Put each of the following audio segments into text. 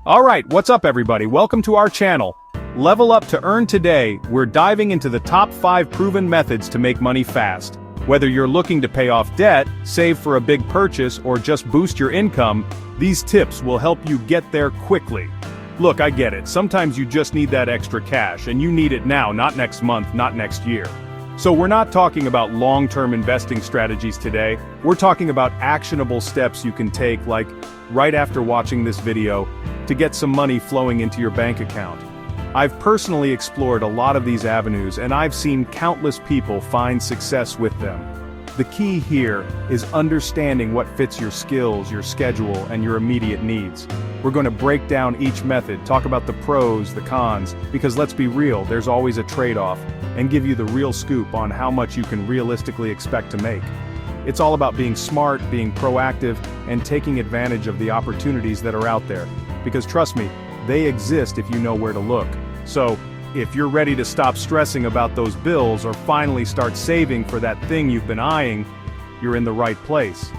Alright, what's up everybody? Welcome to our channel. Level up to earn today, we're diving into the top 5 proven methods to make money fast. Whether you're looking to pay off debt, save for a big purchase, or just boost your income, these tips will help you get there quickly. Look, I get it, sometimes you just need that extra cash, and you need it now, not next month, not next year. So we're not talking about long-term investing strategies today, we're talking about actionable steps you can take, like right after watching this video, to get some money flowing into your bank account. I've personally explored a lot of these avenues and I've seen countless people find success with them. The key here is understanding what fits your skills, your schedule, and your immediate needs. We're going to break down each method, talk about the pros, the cons, because let's be real, there's always a trade-off, and give you the real scoop on how much you can realistically expect to make. It's all about being smart, being proactive, and taking advantage of the opportunities that are out there. Because trust me, they exist if you know where to look. So, if you're ready to stop stressing about those bills or finally start saving for that thing you've been eyeing, you're in the right place.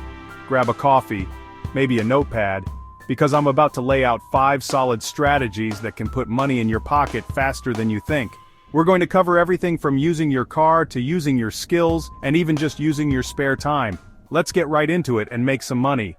Grab a coffee, maybe a notepad, because I'm about to lay out 5 solid strategies that can put money in your pocket faster than you think. We're going to cover everything from using your car to using your skills and even just using your spare time. Let's get right into it and make some money.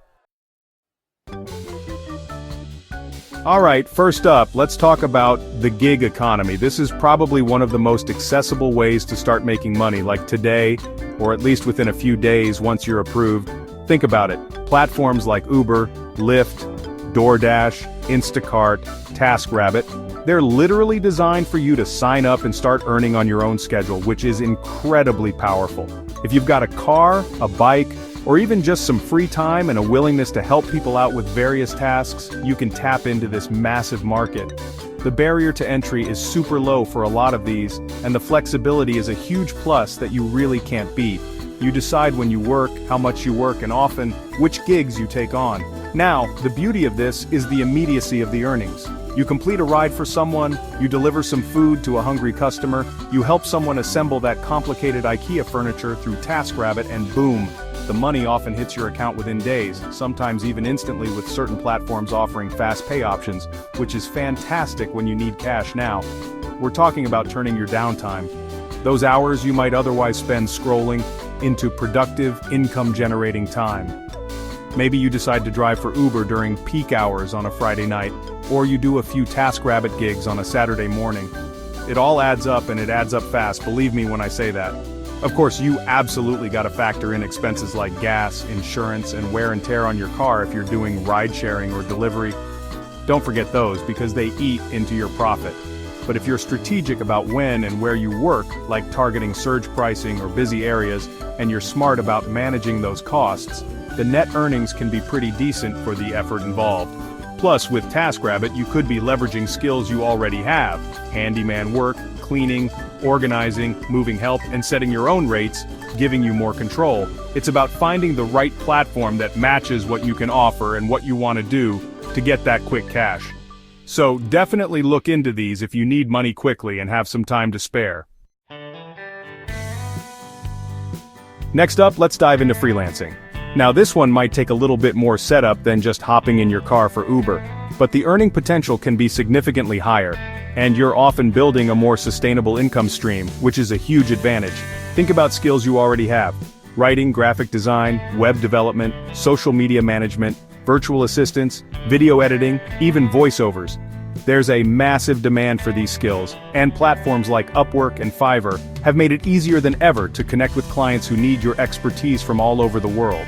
Alright, first up, let's talk about the gig economy. This is probably one of the most accessible ways to start making money, like today, or at least within a few days once you're approved. Think about it. Platforms like Uber, Lyft, DoorDash, Instacart, TaskRabbit, they're literally designed for you to sign up and start earning on your own schedule, which is incredibly powerful. If you've got a car, a bike, or even just some free time and a willingness to help people out with various tasks, you can tap into this massive market. The barrier to entry is super low for a lot of these, and the flexibility is a huge plus that you really can't beat. You decide when you work, how much you work, and often, which gigs you take on. Now, the beauty of this is the immediacy of the earnings. You complete a ride for someone, you deliver some food to a hungry customer, you help someone assemble that complicated IKEA furniture through TaskRabbit, and boom! The money often hits your account within days, sometimes even instantly, with certain platforms offering fast pay options, which is fantastic when you need cash now. We're talking about turning your downtime, those hours you might otherwise spend scrolling, into productive, income-generating time. Maybe you decide to drive for Uber during peak hours on a Friday night, or you do a few TaskRabbit gigs on a Saturday morning. It all adds up, and it adds up fast, believe me when I say that. Of course, you absolutely gotta factor in expenses like gas, insurance, and wear and tear on your car if you're doing ride-sharing or delivery. Don't forget those, because they eat into your profit. But if you're strategic about when and where you work, like targeting surge pricing or busy areas, and you're smart about managing those costs, the net earnings can be pretty decent for the effort involved. Plus, with TaskRabbit, you could be leveraging skills you already have: handyman work, cleaning, organizing, moving help, and setting your own rates, giving you more control. It's about finding the right platform that matches what you can offer and what you want to do to get that quick cash. So definitely look into these if you need money quickly and have some time to spare. Next up, let's dive into freelancing. Now this one might take a little bit more setup than just hopping in your car for Uber, but the earning potential can be significantly higher, and you're often building a more sustainable income stream, which is a huge advantage. Think about skills you already have: writing, graphic design, web development, social media management, virtual assistants, video editing, even voiceovers. There's a massive demand for these skills, and platforms like Upwork and Fiverr have made it easier than ever to connect with clients who need your expertise from all over the world.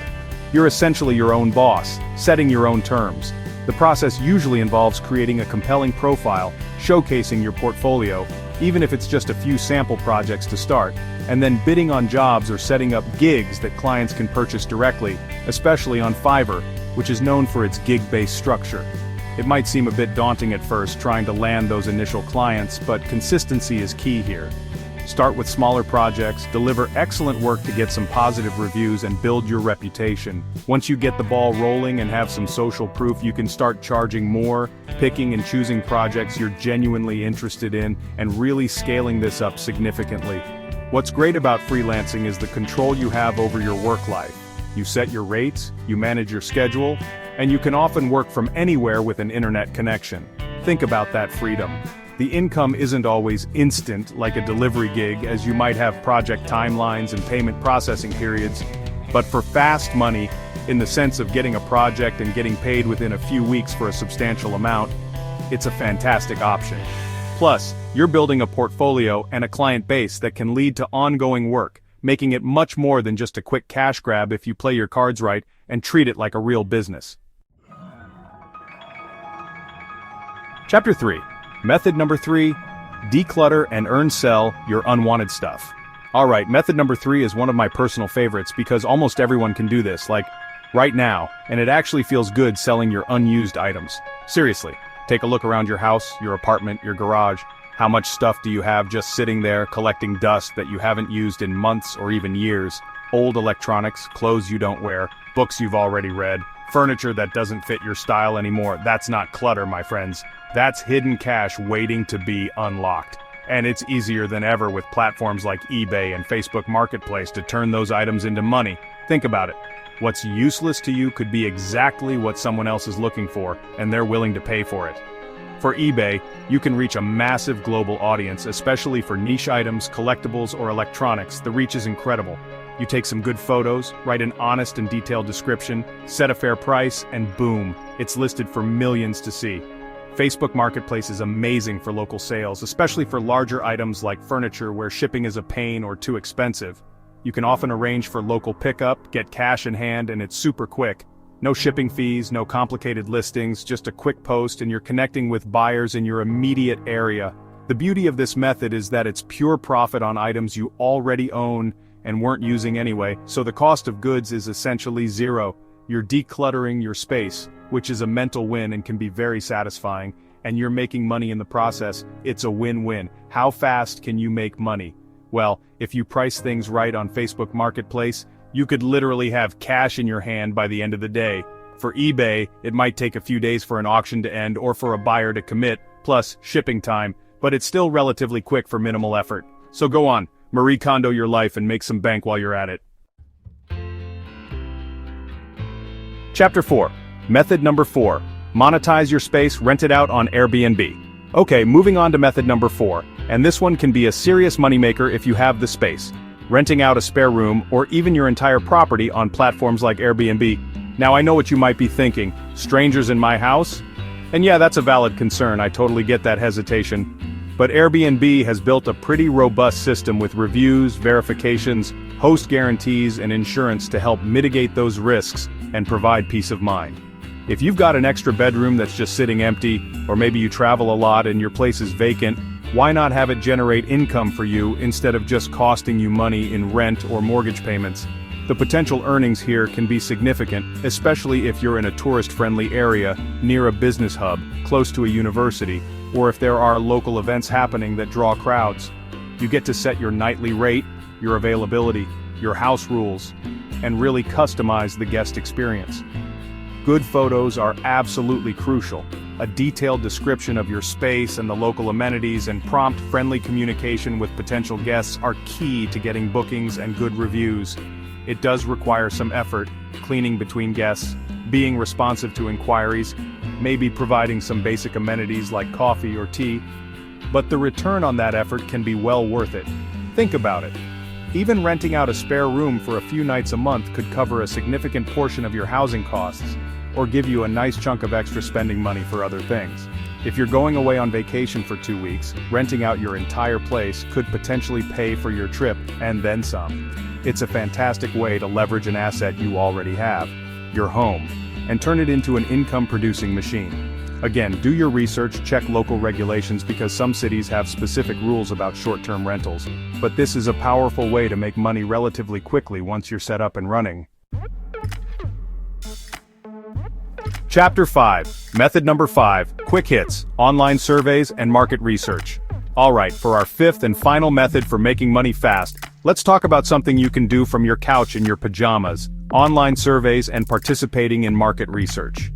You're essentially your own boss, setting your own terms. The process usually involves creating a compelling profile, showcasing your portfolio, even if it's just a few sample projects to start, and then bidding on jobs or setting up gigs that clients can purchase directly, especially on Fiverr, which is known for its gig-based structure. It might seem a bit daunting at first trying to land those initial clients, but consistency is key here. Start with smaller projects, deliver excellent work to get some positive reviews, and build your reputation. Once you get the ball rolling and have some social proof, you can start charging more, picking and choosing projects you're genuinely interested in, and really scaling this up significantly. What's great about freelancing is the control you have over your work life. You set your rates, you manage your schedule, and you can often work from anywhere with an internet connection. Think about that freedom. The income isn't always instant like a delivery gig, as you might have project timelines and payment processing periods, but for fast money, in the sense of getting a project and getting paid within a few weeks for a substantial amount, it's a fantastic option. Plus, you're building a portfolio and a client base that can lead to ongoing work, making it much more than just a quick cash grab if you play your cards right and treat it like a real business. Chapter 3. Method number 3. Declutter and sell your unwanted stuff. Alright, method number 3 is one of my personal favorites because almost everyone can do this, like right now, and it actually feels good selling your unused items. Seriously, take a look around your house, your apartment, your garage. How much stuff do you have just sitting there collecting dust that you haven't used in months or even years? Old electronics, clothes you don't wear, books you've already read, furniture that doesn't fit your style anymore. That's not clutter, my friends. That's hidden cash waiting to be unlocked. And it's easier than ever with platforms like eBay and Facebook Marketplace to turn those items into money. Think about it. What's useless to you could be exactly what someone else is looking for, and they're willing to pay for it. For eBay, you can reach a massive global audience, especially for niche items, collectibles, or electronics. The reach is incredible. You take some good photos, write an honest and detailed description, set a fair price, and boom, it's listed for millions to see. Facebook Marketplace is amazing for local sales, especially for larger items like furniture where shipping is a pain or too expensive. You can often arrange for local pickup, get cash in hand, and it's super quick. No shipping fees, no complicated listings, just a quick post and you're connecting with buyers in your immediate area. The beauty of this method is that it's pure profit on items you already own and weren't using anyway, so the cost of goods is essentially zero. You're decluttering your space, which is a mental win and can be very satisfying, and you're making money in the process. It's a win-win. How fast can you make money? Well, if you price things right on Facebook Marketplace, you could literally have cash in your hand by the end of the day. For eBay, it might take a few days for an auction to end or for a buyer to commit, plus shipping time, but it's still relatively quick for minimal effort. So go on, Marie Kondo your life and make some bank while you're at it. Chapter 4. Method number 4. Monetize your space, rent it out on Airbnb. Okay, moving on to method number 4, and this one can be a serious moneymaker if you have the space. Renting out a spare room or even your entire property on platforms like Airbnb. Now I know what you might be thinking, strangers in my house? And yeah, that's a valid concern, I totally get that hesitation. But Airbnb has built a pretty robust system with reviews, verifications, host guarantees, and insurance to help mitigate those risks and provide peace of mind. If you've got an extra bedroom that's just sitting empty, or maybe you travel a lot and your place is vacant, why not have it generate income for you instead of just costing you money in rent or mortgage payments? The potential earnings here can be significant, especially if you're in a tourist-friendly area, near a business hub, close to a university, or if there are local events happening that draw crowds. You get to set your nightly rate, your availability, your house rules, and really customize the guest experience. Good photos are absolutely crucial. A detailed description of your space and the local amenities and prompt, friendly communication with potential guests are key to getting bookings and good reviews. It does require some effort, cleaning between guests, being responsive to inquiries, maybe providing some basic amenities like coffee or tea, but the return on that effort can be well worth it. Think about it. Even renting out a spare room for a few nights a month could cover a significant portion of your housing costs, or give you a nice chunk of extra spending money for other things. If you're going away on vacation for 2 weeks, renting out your entire place could potentially pay for your trip and then some. It's a fantastic way to leverage an asset you already have, your home, and turn it into an income-producing machine. Again, do your research, check local regulations because some cities have specific rules about short-term rentals, but this is a powerful way to make money relatively quickly once you're set up and running. Chapter 5. Method number 5. Quick hits, online surveys, and market research. Alright, for our 5th and final method for making money fast, let's talk about something you can do from your couch in your pajamas, online surveys and participating in market research.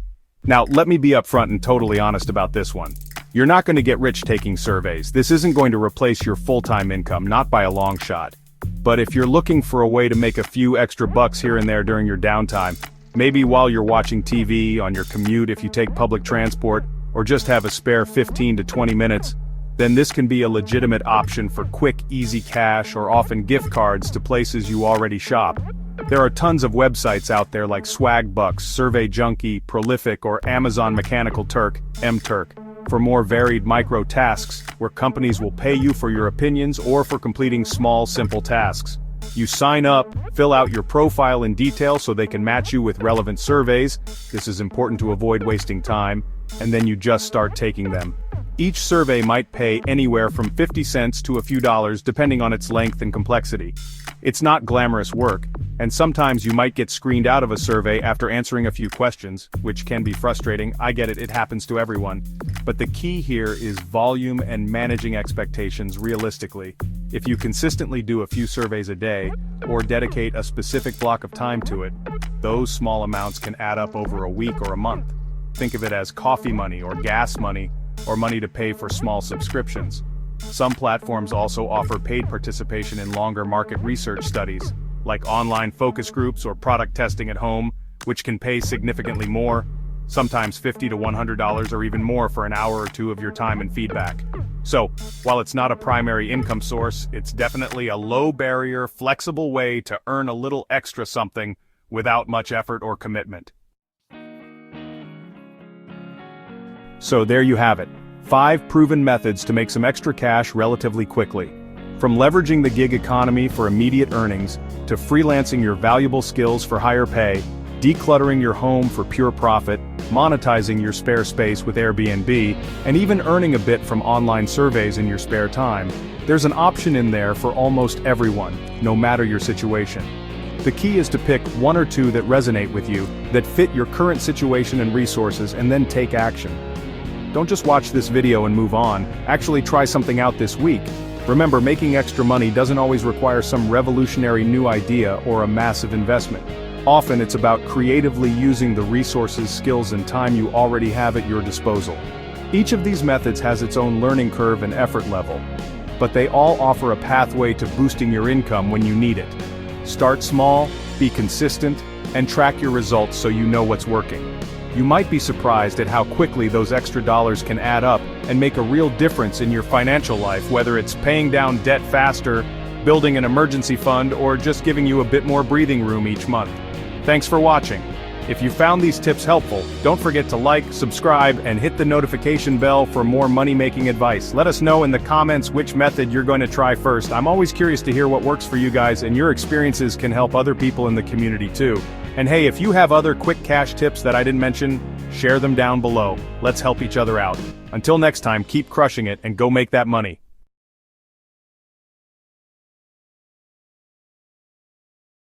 Now, let me be upfront and totally honest about this one. You're not going to get rich taking surveys. This isn't going to replace your full-time income, not by a long shot. But if you're looking for a way to make a few extra bucks here and there during your downtime, maybe while you're watching TV, on your commute if you take public transport, or just have a spare 15 to 20 minutes, then this can be a legitimate option for quick, easy cash or often gift cards to places you already shop. There are tons of websites out there like Swagbucks, Survey Junkie, Prolific, or Amazon Mechanical Turk, MTurk, for more varied micro tasks where companies will pay you for your opinions or for completing small, simple tasks. You sign up, fill out your profile in detail so they can match you with relevant surveys. This is important to avoid wasting time, and then you just start taking them. Each survey might pay anywhere from 50 cents to a few dollars depending on its length and complexity. It's not glamorous work, and sometimes you might get screened out of a survey after answering a few questions, which can be frustrating. I get it, it happens to everyone. But the key here is volume and managing expectations realistically. If you consistently do a few surveys a day, or dedicate a specific block of time to it, those small amounts can add up over a week or a month. Think of it as coffee money or gas money, or money to pay for small subscriptions. Some platforms also offer paid participation in longer market research studies, like online focus groups or product testing at home, which can pay significantly more, sometimes $50 to $100 or even more for an hour or two of your time and feedback. So, while it's not a primary income source, it's definitely a low-barrier, flexible way to earn a little extra something without much effort or commitment. So there you have it. 5 proven methods to make some extra cash relatively quickly. From leveraging the gig economy for immediate earnings, to freelancing your valuable skills for higher pay, decluttering your home for pure profit, monetizing your spare space with Airbnb, and even earning a bit from online surveys in your spare time, there's an option in there for almost everyone, no matter your situation. The key is to pick 1 or 2 that resonate with you, that fit your current situation and resources, and then take action. Don't just watch this video and move on, actually try something out this week. Remember, making extra money doesn't always require some revolutionary new idea or a massive investment. Often it's about creatively using the resources, skills, and time you already have at your disposal. Each of these methods has its own learning curve and effort level, but they all offer a pathway to boosting your income when you need it. Start small, be consistent, and track your results so you know what's working. You might be surprised at how quickly those extra dollars can add up and make a real difference in your financial life, whether it's paying down debt faster, building an emergency fund, or just giving you a bit more breathing room each month. Thanks for watching. If you found these tips helpful, don't forget to like, subscribe, and hit the notification bell for more money-making advice. Let us know in the comments which method you're going to try first. I'm always curious to hear what works for you guys, and your experiences can help other people in the community too. And hey, if you have other quick cash tips that I didn't mention, share them down below. Let's help each other out. Until next time, keep crushing it and go make that money.